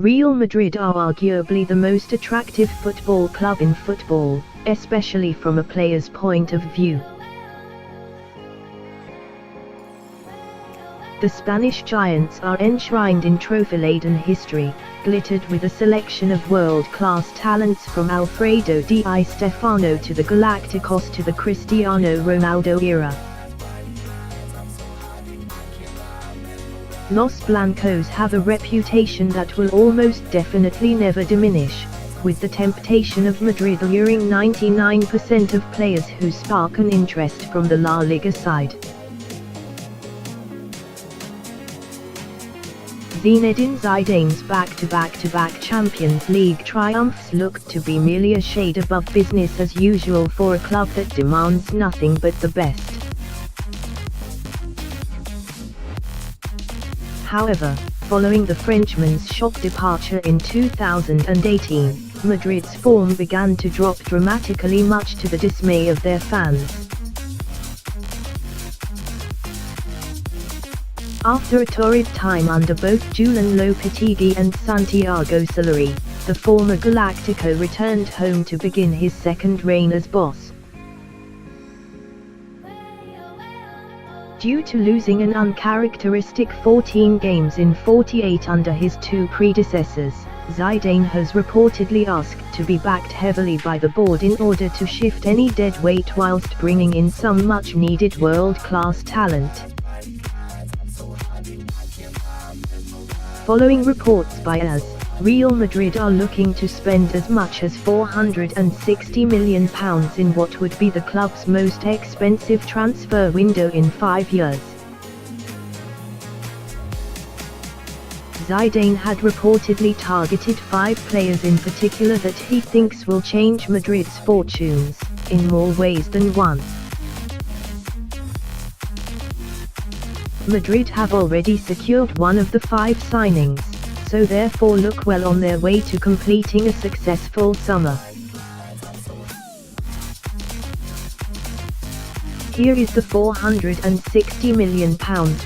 Real Madrid are arguably the most attractive football club in football, especially from a player's point of view. The Spanish giants are enshrined in trophy-laden history, glittered with a selection of world-class talents from Alfredo di Stefano to the Galacticos to the Cristiano Ronaldo era. Los Blancos have a reputation that will almost definitely never diminish, with the temptation of Madrid luring 99% of players who spark an interest from the La Liga side. Zinedine Zidane's back-to-back Champions League triumphs looked to be merely a shade above business as usual for a club that demands nothing but the best. However, following the Frenchman's shock departure in 2018, Madrid's form began to drop dramatically, much to the dismay of their fans. After a torrid time under both Julen Lopetegui and Santiago Solari, the former Galactico returned home to begin his second reign as boss. Due to losing an uncharacteristic 14 games in 48 under his two predecessors, Zidane has reportedly asked to be backed heavily by the board in order to shift any dead weight whilst bringing in some much-needed world-class talent. Following reports by AS, Real Madrid are looking to spend as much as £460 million in what would be the club's most expensive transfer window in 5 years. Zidane had reportedly targeted 5 players in particular that he thinks will change Madrid's fortunes, in more ways than one. Madrid have already secured one of the 5 signings, so therefore look well on their way to completing a successful summer. Here is the £460 million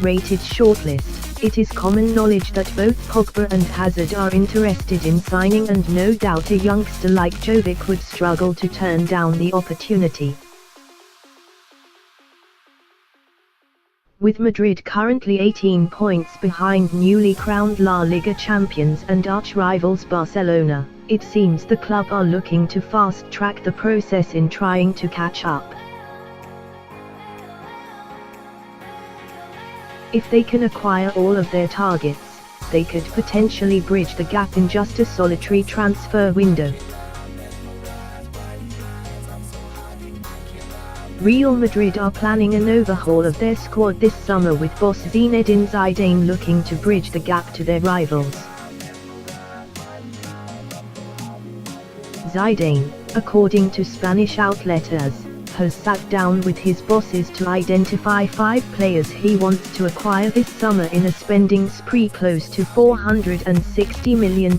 rated shortlist. It is common knowledge that both Pogba and Hazard are interested in signing, and no doubt a youngster like Jovic would struggle to turn down the opportunity. With Madrid currently 18 points behind newly crowned La Liga champions and arch-rivals Barcelona, it seems the club are looking to fast-track the process in trying to catch up. If they can acquire all of their targets, they could potentially bridge the gap in just a solitary transfer window. Real Madrid are planning an overhaul of their squad this summer, with boss Zinedine Zidane looking to bridge the gap to their rivals. Zidane, according to Spanish outlet AS, has sat down with his bosses to identify 5 players he wants to acquire this summer in a spending spree close to £460 million.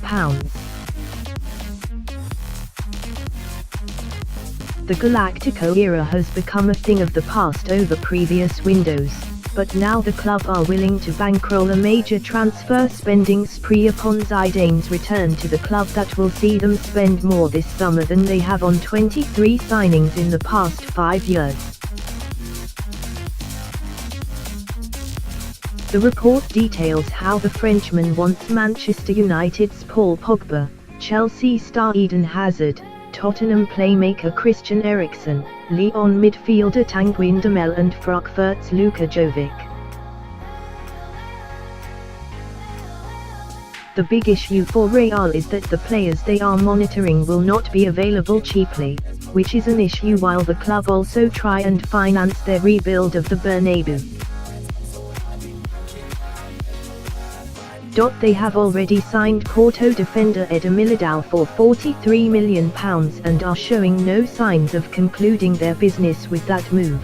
The Galactico era has become a thing of the past over previous windows, but now the club are willing to bankroll a major transfer spending spree upon Zidane's return to the club that will see them spend more this summer than they have on 23 signings in the past 5 years. The report details how the Frenchman wants Manchester United's Paul Pogba, Chelsea star Eden Hazard, Tottenham playmaker Christian Eriksen, Lyon midfielder Tanguy Ndombele and Frankfurt's Luka Jovic. The big issue for Real is that the players they are monitoring will not be available cheaply, which is an issue while the club also try and finance their rebuild of the Bernabeu. They have already signed Porto defender Eder Militao for £43 million and are showing no signs of concluding their business with that move.